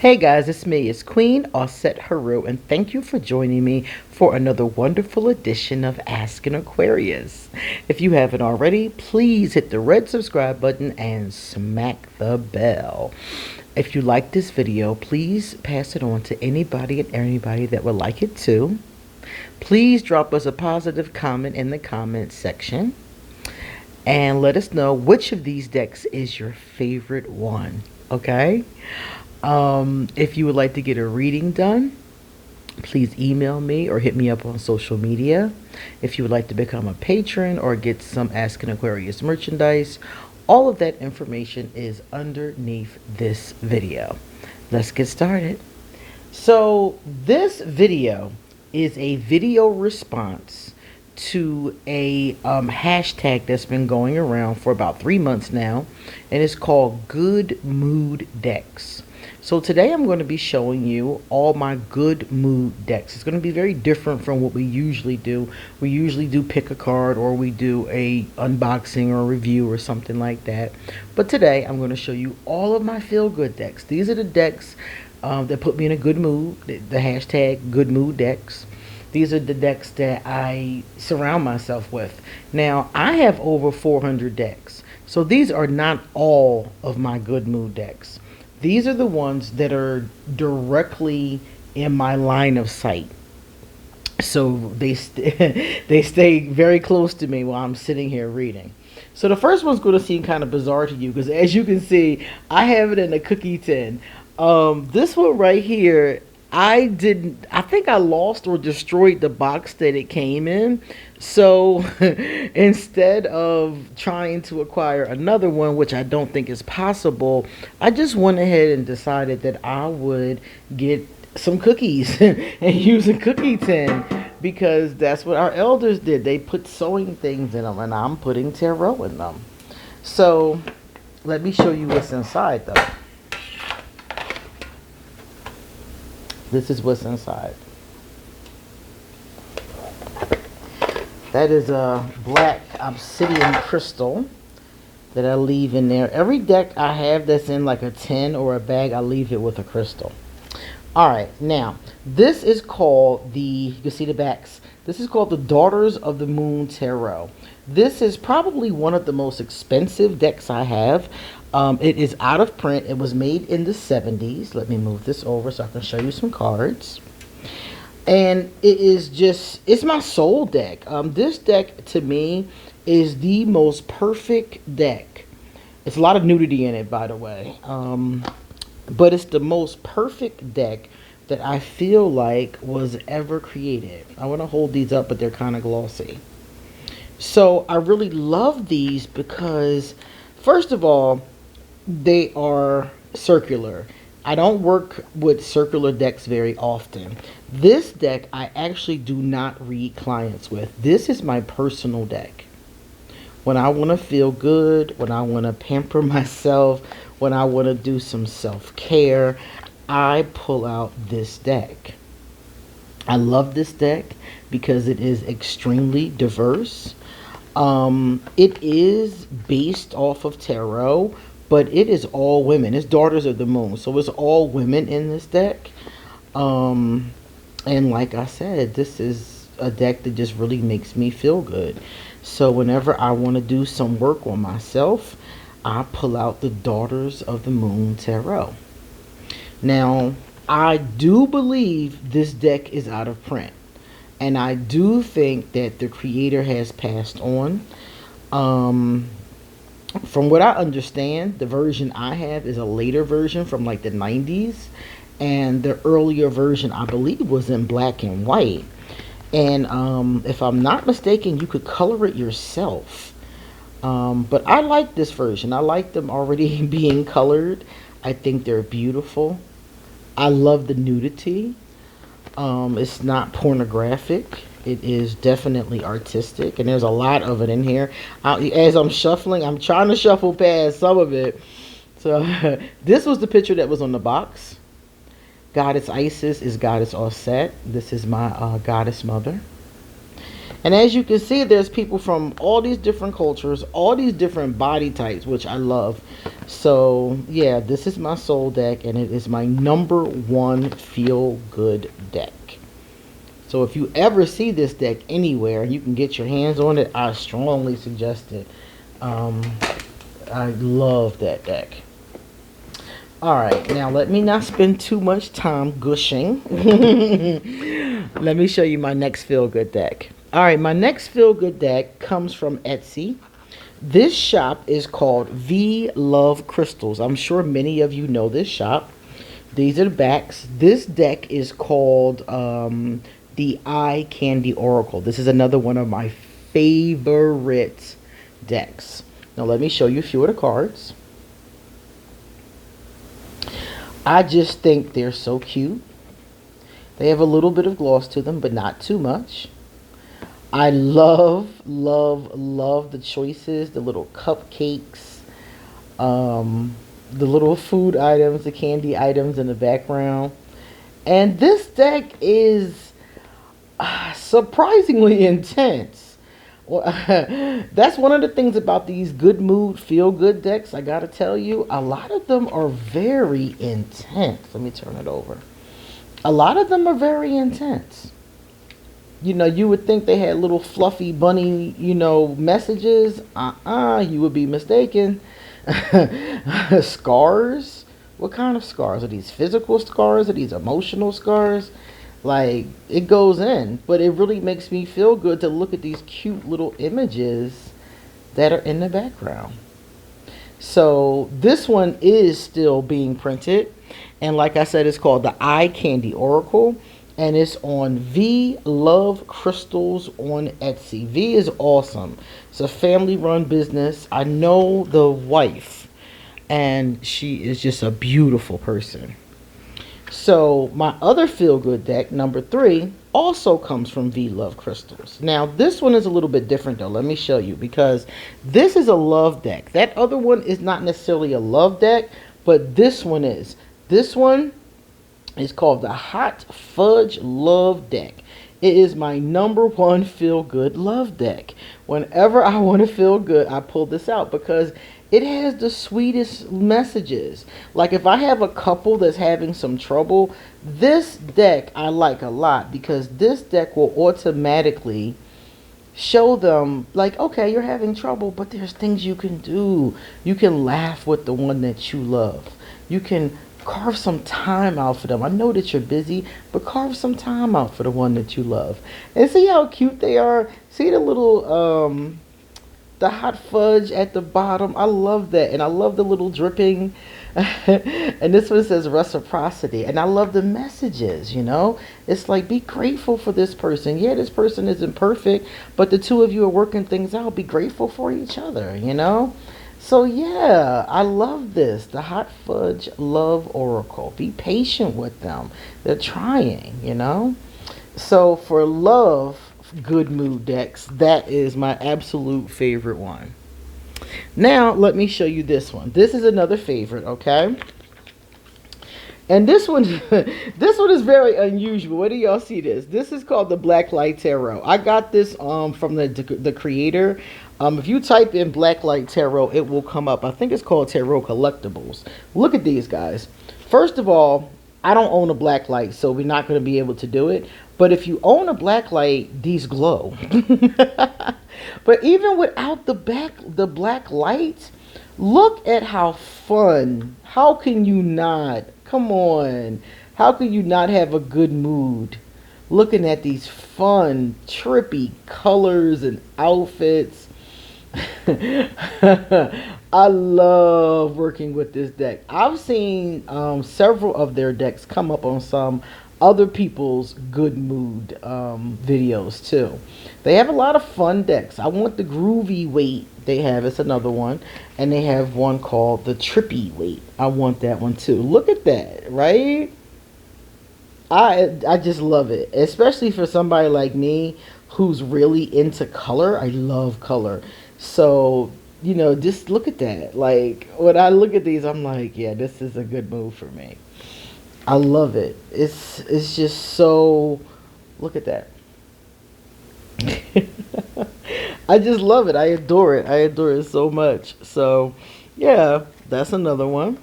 Hey guys, it's me. It's QueenAusetHeru, and thank you for joining me for another wonderful edition of Ask an Aquarius. If you haven't already, please hit the red subscribe button and smack the bell. If you like this video, please pass it on to anybody and everybody that would like it too. Please drop us a positive comment in the comment section and let us know which of these decks is your favorite one, okay? If you would like to get a reading done, please email me or hit me up on social media. If you would like to become a patron or get some Ask an Aquarius merchandise, all of that information is underneath this video. Let's get started. So this video is a video response to a hashtag that's been going around for about 3 months now, and it's called Good Mood Decks. So today I'm going to be showing you all my good mood decks. It's going to be very different from what we usually do. We usually do pick a card, or we do a unboxing or a review or something like that. But today I'm going to show you all of my feel good decks. These are the decks that put me in a good mood. The hashtag good mood decks. These are the decks that I surround myself with. Now, I have over 400 decks. So these are not all of my good mood decks. These are the ones that are directly in my line of sight. So they stay very close to me while I'm sitting here reading. So the first one's going to seem kind of bizarre to you because, as you can see, I have it in a cookie tin. This one right here, I think I lost or destroyed the box that it came in. So instead of trying to acquire another one, which I don't think is possible, I just went ahead and decided that I would get some cookies and use a cookie tin, because that's what our elders did. They put sewing things in them, and I'm putting tarot in them. So let me show you what's inside though. This is what's inside. That is a black obsidian crystal that I leave in there. Every deck I have that's in like a tin or a bag, I leave it with a crystal. Alright, now, this is called you can see the backs. This is called the Daughters of the Moon Tarot. This is probably one of the most expensive decks I have. It is out of print. It was made in the 70s. Let me move this over so I can show you some cards. And it's my soul deck. This deck to me is the most perfect deck. It's a lot of nudity in it, by the way. But it's the most perfect deck that I feel like was ever created. I want to hold these up, but they're kind of glossy. So I really love these because, first of all, they are circular. I don't work with circular decks very often. This deck I actually do not read clients with. This is my personal deck. When I want to feel good, when I want to pamper myself, when I want to do some self-care, I pull out this deck. I love this deck because it is extremely diverse. It is based off of tarot, but it is all women. It's Daughters of the Moon, so it's all women in this deck. And like I said, this is a deck that just really makes me feel good. So whenever I want to do some work on myself, I pull out the Daughters of the Moon Tarot. Now, I do believe this deck is out of print, and I do think that the creator has passed on. From what I understand, the version I have is a later version from like the 90s, and the earlier version I believe was in black and white. And if I'm not mistaken, you could color it yourself. But I like this version. I like them already being colored. I think they're beautiful. I love the nudity. It's not pornographic. It is definitely artistic, and there's a lot of it in here. As I'm shuffling, I'm trying to shuffle past some of it. So this was the picture that was on the box. Goddess Isis is Goddess Auset. This is my goddess mother. And as you can see, there's people from all these different cultures, all these different body types, which I love. So yeah, this is my soul deck, and it is my #1 feel good deck. So if you ever see this deck anywhere, you can get your hands on it. I strongly suggest it. I love that deck. Alright, now let me not spend too much time gushing. Let me show you my next feel good deck. Alright, my next feel good deck comes from Etsy. This shop is called V Love Crystals. I'm sure many of you know this shop. These are the backs. This deck is called the Eye Candy Oracle. This is another one of my favorite decks. Now let me show you a few of the cards. I just think they're so cute. They have a little bit of gloss to them, but not too much. I love, love, love the choices, the little cupcakes, the little food items, the candy items in the background. And this deck is surprisingly intense. Well, that's one of the things about these good mood, feel good decks. I gotta tell you, a lot of them are very intense. Let me turn it over. A lot of them are very intense. You know, you would think they had little fluffy bunny, you know, messages. You would be mistaken. Scars? What kind of scars? Are these physical scars? Are these emotional scars? Like, it goes in, but it really makes me feel good to look at these cute little images that are in the background. So this one is still being printed, and like I said, it's called the Eye Candy Oracle, and it's on V Love Crystals on Etsy. V is awesome. It's a family run business. I know the wife, and she is just a beautiful person. So my other feel-good deck, #3, also comes from V Love Crystals. Now this one is a little bit different though. Let me show you, because this is a love deck. That other one is not necessarily a love deck, but this one is. This one is called the Hot Fudge Love Deck. It is my #1 feel-good love deck. Whenever I want to feel good, I pull this out because it has the sweetest messages. Like if I have a couple that's having some trouble, this deck I like a lot, because this deck will automatically show them, like, okay, you're having trouble, but there's things you can do. You can laugh with the one that you love. You can carve some time out for them. I know that you're busy, but carve some time out for the one that you love. And see how cute they are? See the little the hot fudge at the bottom. I love that. And I love the little dripping. And this one says reciprocity. And I love the messages, you know. It's like, be grateful for this person. Yeah, this person isn't perfect, but the two of you are working things out. Be grateful for each other, you know. So yeah, I love this. The Hot Fudge Love Oracle. Be patient with them. They're trying, you know. So for love, good mood decks, that is my absolute favorite one. Now let me show you this one. This is another favorite, okay? And this one this one is very unusual. Where do y'all see this? This is called the Blacklight Tarot. I got this from the creator. If you type in Blacklight Tarot, it will come up. I think it's called Tarot Collectibles. Look at these guys. First of all, I don't own a black light, so we're not going to be able to do it. But if you own a black light, these glow. But even without the black light, look at how fun. How can you not? Come on. How can you not have a good mood looking at these fun, trippy colors and outfits? I love working with this deck. I've seen several of their decks come up on some other people's good mood videos too. They have a lot of fun decks. I want the groovy weight. They have, it's another one, and they have one called the trippy weight. I want that one too. Look at that, right? I just love it, especially for somebody like me who's really into color. I love color. So, you know, just look at that. Like, when I look at these, I'm like, yeah, this is a good move for me. I love it. It's just so, look at that. I just love it. I adore it. I adore it so much. So, yeah, that's another one.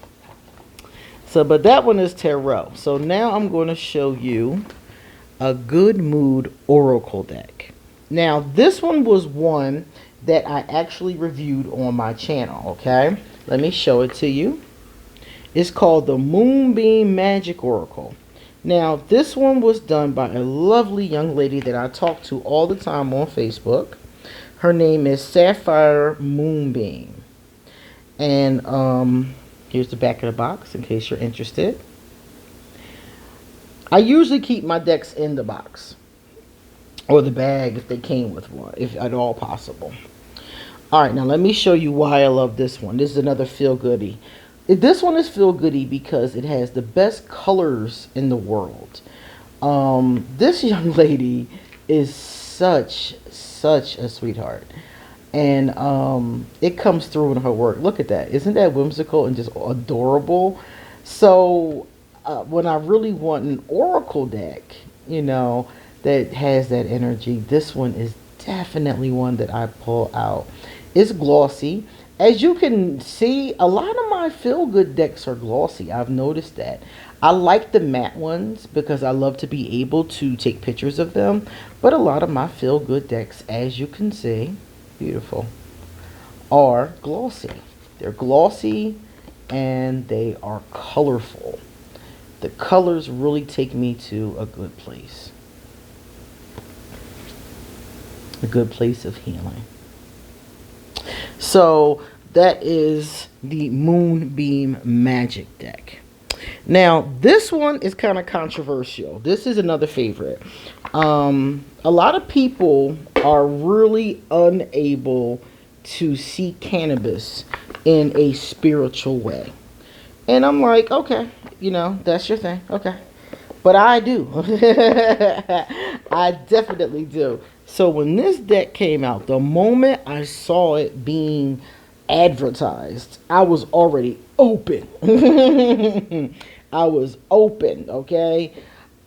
So, but that one is tarot. So now I'm going to show you a good mood oracle deck. Now, this one was one that I actually reviewed on my channel, okay? Let me show it to you. It's called the Moonbeam Magic Oracle. Now, this one was done by a lovely young lady that I talk to all the time on Facebook. Her name is Sapphire Moonbeam. And here's the back of the box in case you're interested. I usually keep my decks in the box or the bag if they came with one, if at all possible. All right, now let me show you why I love this one. This is another feel goodie. This one is feel goodie because it has the best colors in the world. This young lady is such a sweetheart, and it comes through in her work. Look at that. Isn't that whimsical and just adorable? So when I really want an oracle deck, you know, that has that energy, this one is definitely one that I pull out. It's glossy. As you can see, a lot of my feel-good decks are glossy. I've noticed that. I like the matte ones because I love to be able to take pictures of them. But a lot of my feel-good decks, as you can see, beautiful, are glossy. They're glossy and they are colorful. The colors really take me to a good place. A good place of healing. So that is the Moonbeam Magic deck. Now this one is kind of controversial. This is another favorite. A lot of people are really unable to see cannabis in a spiritual way. And I'm like, okay, you know, that's your thing. Okay. But I do. I definitely do. So when this deck came out, the moment I saw it being advertised, I was already open. I was open, okay?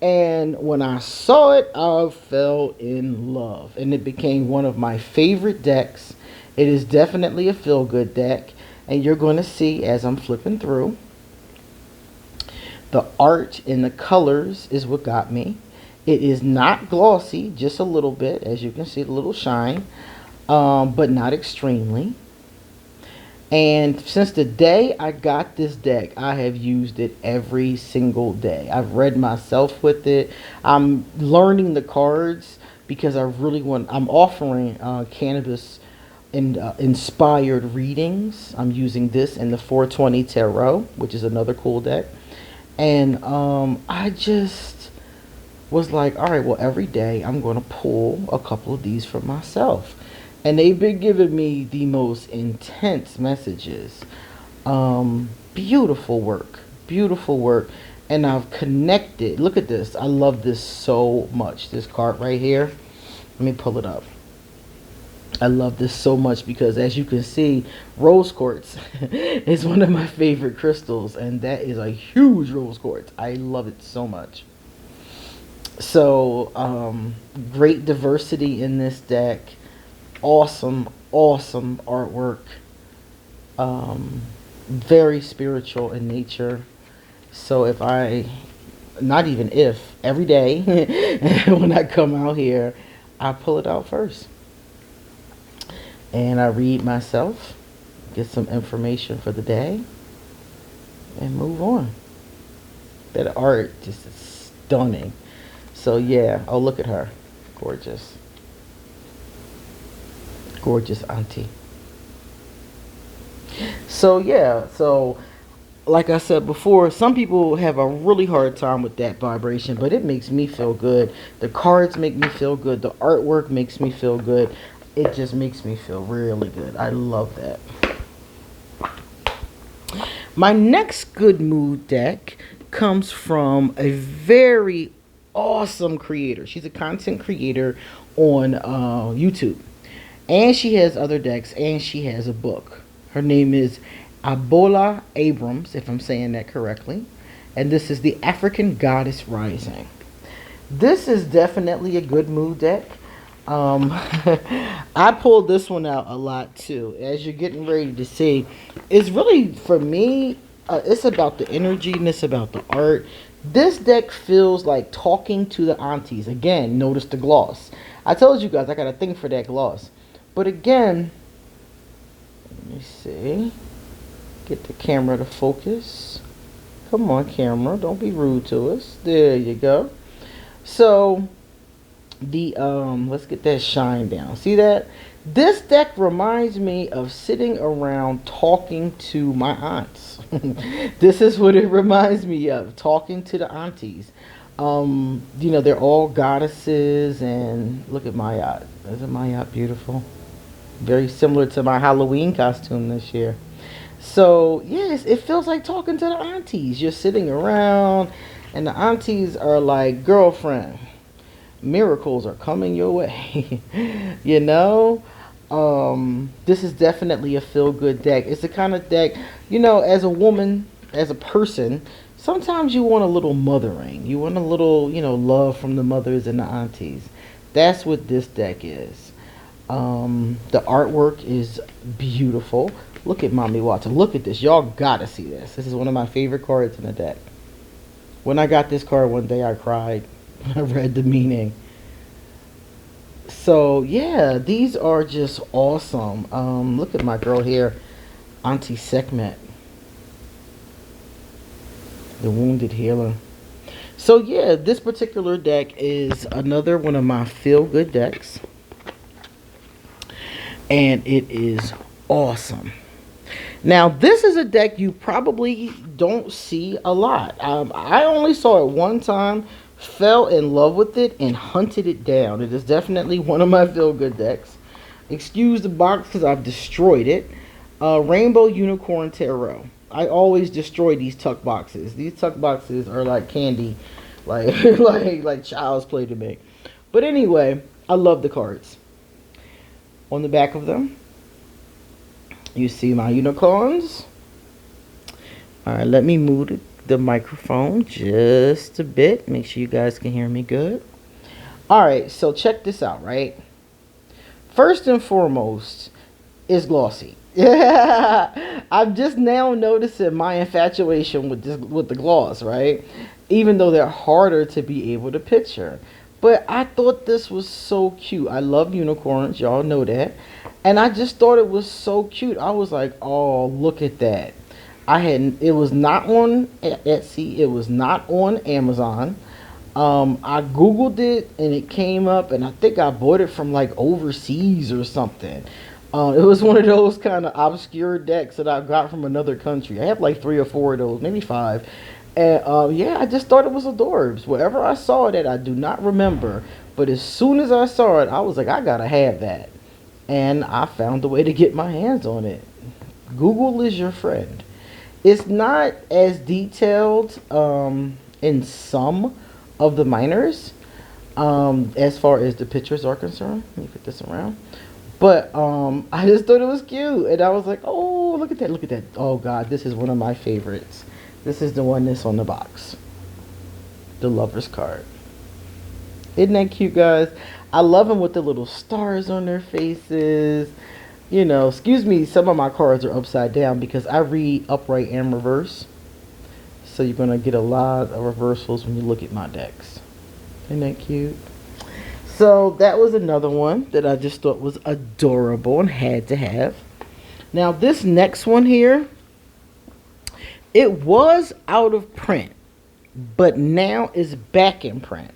And when I saw it, I fell in love. And it became one of my favorite decks. It is definitely a feel-good deck. And you're going to see as I'm flipping through, the art and the colors is what got me. It is not glossy, just a little bit, as you can see, a little shine, but not extremely. And since the day I got this deck, I have used it every single day. I've read myself with it. I'm learning the cards because I really want, I'm offering cannabis and inspired readings. I'm using this in the 420 Tarot, which is another cool deck. And I just was like, all right, well, every day I'm going to pull a couple of these for myself. And they've been giving me the most intense messages. Beautiful work. Beautiful work. And I've connected. Look at this. I love this so much. This card right here. Let me pull it up. I love this so much because, as you can see, rose quartz is one of my favorite crystals. And that is a huge rose quartz. I love it so much. So, great diversity in this deck. Awesome artwork. Very spiritual in nature. So if not even if, every day when I come out here, I pull it out first. And I read myself, get some information for the day, and move on. That art just is stunning. So yeah, oh, look at her. Gorgeous. Gorgeous auntie. So yeah, so like I said before, some people have a really hard time with that vibration, but it makes me feel good. The cards make me feel good. The artwork makes me feel good. It just makes me feel really good. I love that. My next good mood deck comes from a very awesome creator. She's a content creator on YouTube. And she has other decks, and she has a book. Her name is Abola Abrams, if I'm saying that correctly. And this is the African Goddess Rising. This is definitely a good mood deck. I pulled this one out a lot too. As you're getting ready to see, it's really, for me, it's about the energy and it's about the art. This deck feels like talking to the aunties. Again, notice the gloss. I told you guys I got a thing for that gloss. But again, let me see. Get the camera to focus. Come on, camera. Don't be rude to us. There you go. So, the let's get that shine down. See that? This deck reminds me of sitting around talking to my aunts. This is what it reminds me of, talking to the aunties. You know, they're all goddesses, and look at my yacht. Isn't my yacht beautiful? Very similar to my Halloween costume this year. So yes, it feels like talking to the aunties. You're sitting around and the aunties are like, girlfriend, miracles are coming your way. You know, this is definitely a feel-good deck. It's the kind of deck, you know, as a woman, as a person, sometimes you want a little mothering. You want a little, you know, love from the mothers and the aunties. That's what this deck is. The artwork is beautiful. Look at Mommy Watson. Look at this. Y'all gotta see this. This is one of my favorite cards in the deck. When I got this card one day, I cried when I read the meaning. So yeah, these are just awesome. Look at my girl here, Auntie Sekhmet, the Wounded Healer. So yeah, this particular deck is another one of my feel-good decks, and it is awesome. Now, this is a deck you probably don't see a lot. I only saw it one time, fell in love with it, and hunted it down. It is definitely one of my feel-good decks. Excuse the box because I've destroyed it. Rainbow Unicorn Tarot. I always destroy these tuck boxes. These tuck boxes are like candy, like like child's play to me. But anyway, I love the cards. On the back of them, you see my unicorns. Alright, let me move the microphone just a bit. Make sure you guys can hear me good. Alright, so check this out, right? First and foremost, is glossy. Yeah, I'm just now noticing my infatuation with the gloss, right? Even though they're harder to be able to picture. But I thought this was so cute. I love unicorns, y'all know that. And I just thought it was so cute. I was like, oh, look at that. It was not on Etsy. It was not on Amazon. I Googled it and it came up, and I think I bought it from like overseas or something. It was one of those kind of obscure decks that I got from another country. I have like 3 or 4 of those, maybe 5. And yeah, I just thought it was adorbs. Wherever I saw it at, I do not remember. But as soon as I saw it, I was like, I gotta have that. And I found a way to get my hands on it. Google is your friend. It's not as detailed in some of the minors as far as the pictures are concerned. Let me put this around. But I just thought it was cute. And I was like, oh, look at that, look at that. Oh, God, this is one of my favorites. This is the one that's on the box. The Lover's card. Isn't that cute, guys? I love them with the little stars on their faces. You know, excuse me, some of my cards are upside down because I read upright and reverse. So you're going to get a lot of reversals when you look at my decks. Isn't that cute? So that was another one that I just thought was adorable and had to have. Now this next one here, it was out of print, but now it's back in print.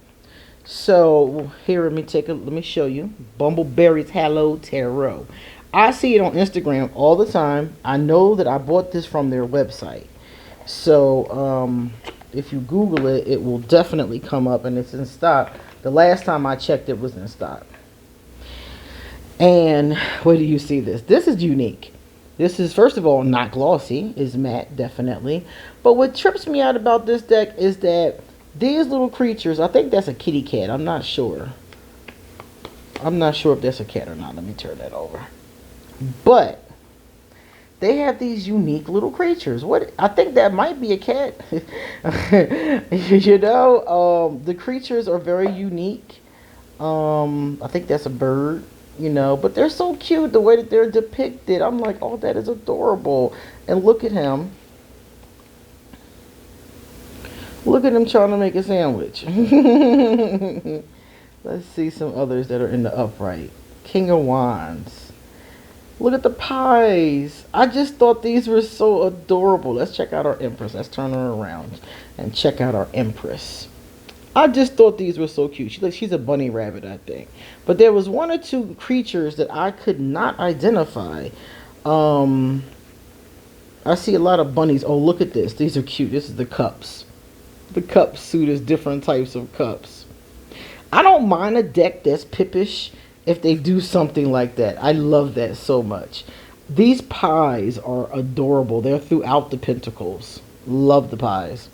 So here, let me show you. Bumbleberry's Hello Tarot. I see it on Instagram all the time. I know that I bought this from their website. So if you Google it, it will definitely come up, and it's in stock. The last time I checked, it was in stock. And where do you see this? This is unique. This is, first of all, not glossy. It's matte, definitely. But what trips me out about this deck is that these little creatures, I think that's a kitty cat. I'm not sure. I'm not sure if that's a cat or not. Let me turn that over. But they have these unique little creatures. What, I think that might be a cat. You know, the creatures are very unique. I think that's a bird, you know, but they're so cute the way that they're depicted. I'm like, oh, that is adorable. And look at him. Look at him trying to make a sandwich. Let's see some others that are in the upright. King of Wands. Look at the pies. I just thought these were so adorable. Let's check out our Empress. Let's turn her around and check out our Empress. I just thought these were so cute. She's a bunny rabbit, I think. But there was one or two creatures that I could not identify. I see a lot of bunnies. Oh, look at this. These are cute. This is the cups. The cup suit is different types of cups. I don't mind a deck that's pippish if they do something like that. I love that so much. These pies are adorable. They're throughout the pentacles. Love the pies.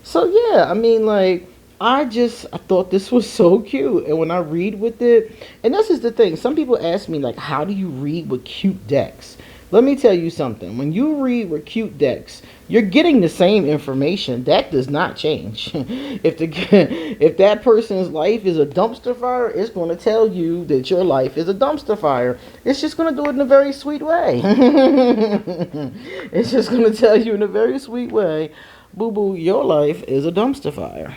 So yeah, I mean, like, I thought this was so cute. And when I read with it, and this is the thing, some people ask me, like, how do you read with cute decks? Let me tell you something. When you read with cute decks, you're getting the same information. That does not change. If that person's life is a dumpster fire, it's going to tell you that your life is a dumpster fire. It's just going to do it in a very sweet way. It's just going to tell you in a very sweet way, boo-boo, your life is a dumpster fire.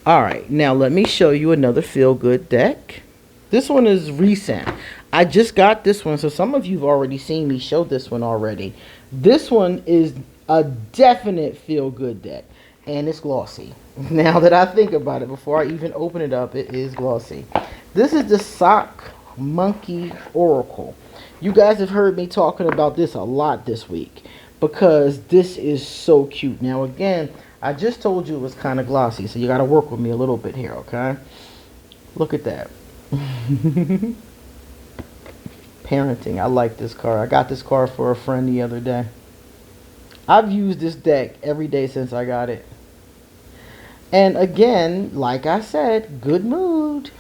All right, now let me show you another feel-good deck. This one is recent. I just got this one, so some of you have already seen me show this one already. This one is a definite feel-good deck, and it's glossy. Now that I think about it, before I even open it up, it is glossy. This is the Sock Monkey Oracle. You guys have heard me talking about this a lot this week because this is so cute. Now again, I just told you it was kind of glossy, so you got to work with me a little bit here, okay? Look at that. Parenting. I like this card. I got this card for a friend the other day. I've used this deck every day since I got it. And again, like I said, good mood.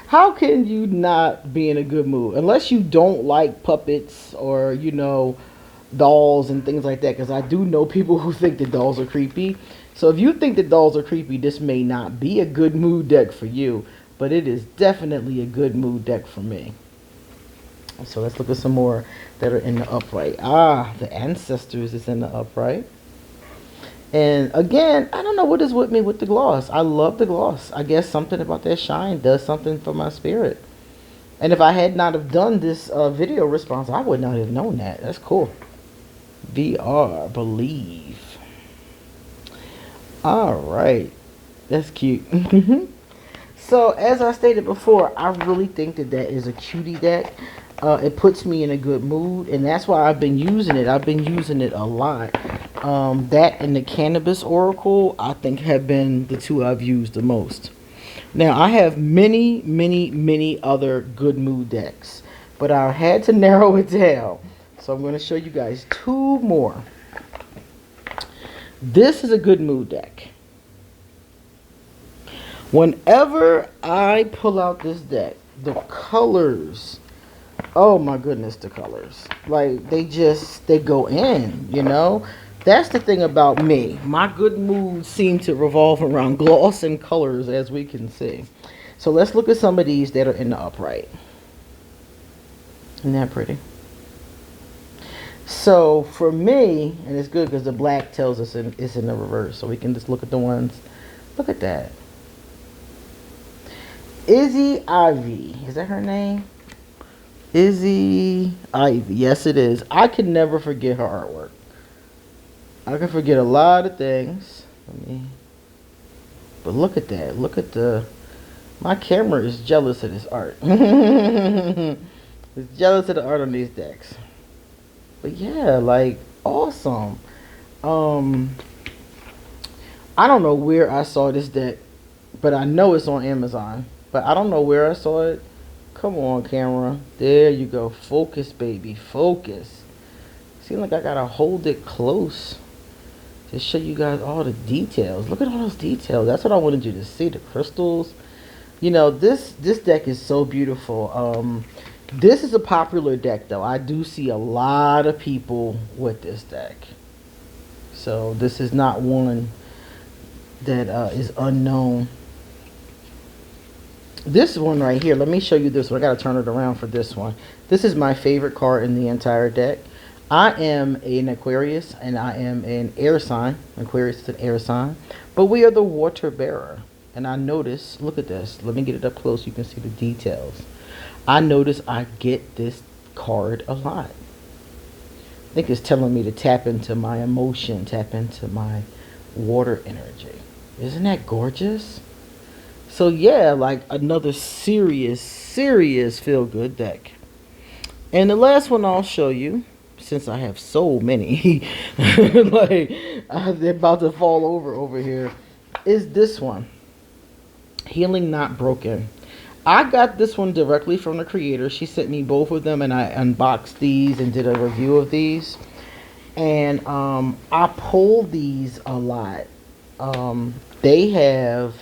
How can you not be in a good mood? Unless you don't like puppets or, you know, dolls and things like that. Because I do know people who think that dolls are creepy. So if you think that dolls are creepy, this may not be a good mood deck for you. But it is definitely a good mood deck for me. So let's look at some more that are in the upright. Ah, the Ancestors is in the upright. And again, I don't know what is with me with the gloss. I love the gloss. I guess something about that shine does something for my spirit. And if I had not have done this video response, I would not have known that. That's cool. VR, believe. All right. That's cute. So, as I stated before, I really think that that is a cutie deck. It puts me in a good mood, and that's why I've been using it. I've been using it a lot. That and the Cannabis Oracle, I think, have been the two I've used the most. Now, I have many, many, many other good mood decks, but I had to narrow it down. So, I'm going to show you guys two more. This is a good mood deck. Whenever I pull out this deck, the colors, oh my goodness, the colors, like they go in, you know. That's the thing about me. My good moods seem to revolve around gloss and colors, as we can see. So let's look at some of these that are in the upright. Isn't that pretty? So for me, and it's good because the black tells us it's in the reverse, so we can just look at the ones. Look at that. Izzy Ivy. Is that her name? Izzy Ivy. Yes, it is. I can never forget her artwork. I can forget a lot of things. But look at that. Look at the... My camera is jealous of this art. It's jealous of the art on these decks. But yeah, like, awesome. I don't know where I saw this deck, but I know it's on Amazon. But I don't know where I saw it. Come on, camera. There you go. Focus, baby. Focus. Seems like I gotta hold it close to show you guys all the details. Look at all those details. That's what I wanted you to see. The crystals. You know, this deck is so beautiful. This is a popular deck, though. I do see a lot of people with this deck. So this is not one that is unknown. This one right here, let me show you this one. I gotta turn it around for this one. This is my favorite card in the entire deck. I am an Aquarius and I am an air sign. Aquarius is an air sign. But we are the water bearer. And I notice, look at this. Let me get it up close so you can see the details. I notice I get this card a lot. I think it's telling me to tap into my emotion, tap into my water energy. Isn't that gorgeous? So yeah, like another serious feel-good deck. And the last one I'll show you, since I have so many, like they're about to fall over here, is this one. Healing Not Broken. I got this one directly from the creator. She sent me both of them and I unboxed these and did a review of these. And I pull these a lot. They have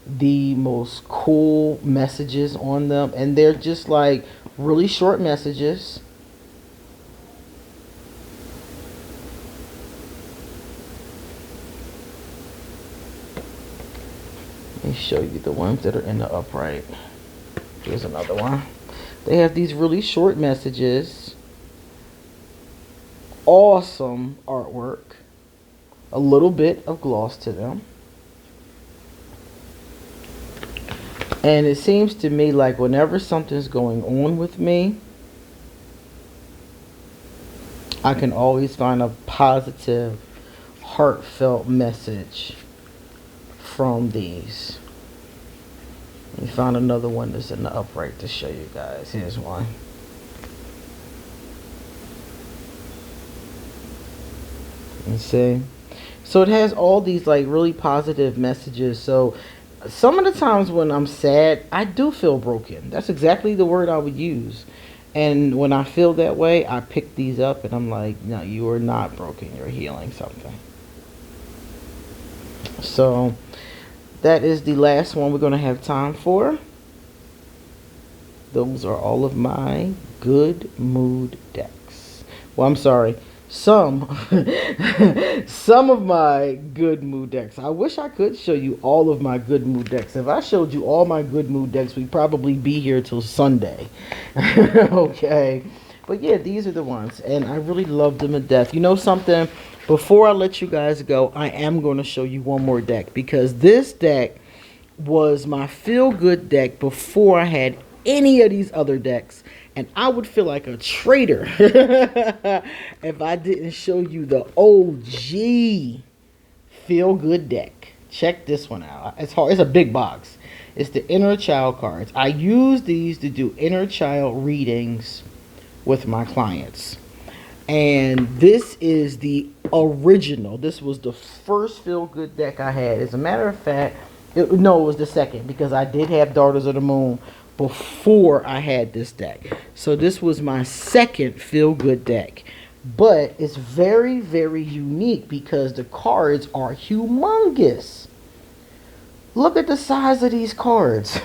the most cool messages on them, and they're just like really short messages. Let me show you the ones that are in the upright. Here's another one. They have these really short messages. Awesome artwork. A little bit of gloss to them. And it seems to me like whenever something's going on with me, I can always find a positive, heartfelt message from these. Let me find another one that's in the upright to show you guys. Here's one. You see? So it has all these like really positive messages. So some of the times when I'm sad, I do feel broken. That's exactly the word I would use. And when I feel that way, I pick these up and I'm like, no, you are not broken. You're healing something. So that is the last one we're going to have time for. Those are all of my good mood decks. Well, I'm sorry. Some of my good mood decks. I wish I could show you all of my good mood decks. If I showed you all my good mood decks, we'd probably be here till Sunday. Okay. But yeah, these are the ones. And I really love them to death. You know something? Before I let you guys go, I am going to show you one more deck. Because this deck was my feel-good deck before I had any of these other decks. And I would feel like a traitor if I didn't show you the OG feel-good deck. Check this one out. It's hard. It's a big box. It's the Inner Child cards. I use these to do inner child readings with my clients. And this is the original. This was the first feel-good deck I had. As a matter of fact, it was the second, because I did have Daughters of the Moon before I had this deck. So this was my second feel-good deck. But it's very, very unique because the cards are humongous. Look at the size of these cards.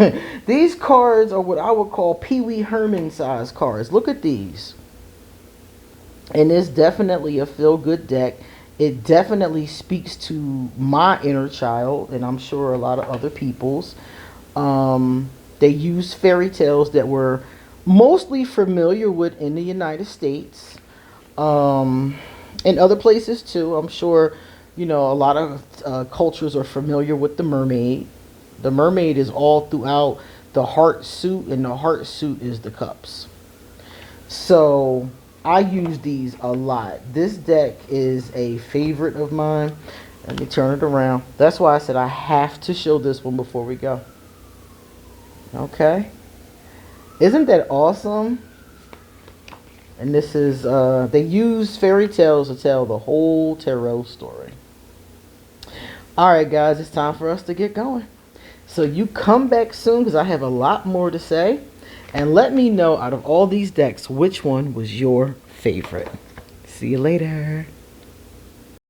These cards are what I would call Pee Wee Herman size cards. Look at these. And it's definitely a feel-good deck. It definitely speaks to my inner child, and I'm sure a lot of other people's. They use fairy tales that we're mostly familiar with in the United States. In other places too. I'm sure, you know, a lot of cultures are familiar with the mermaid. The mermaid is all throughout the heart suit, and the heart suit is the cups. So I use these a lot. This deck is a favorite of mine. Let me turn it around. That's why I said I have to show this one before we go. Okay, isn't that awesome? And this is they use fairy tales to tell the whole tarot story. All right guys, it's time for us to get going. So you come back soon, because I have a lot more to say, and let me know out of all these decks which one was your favorite. See you later.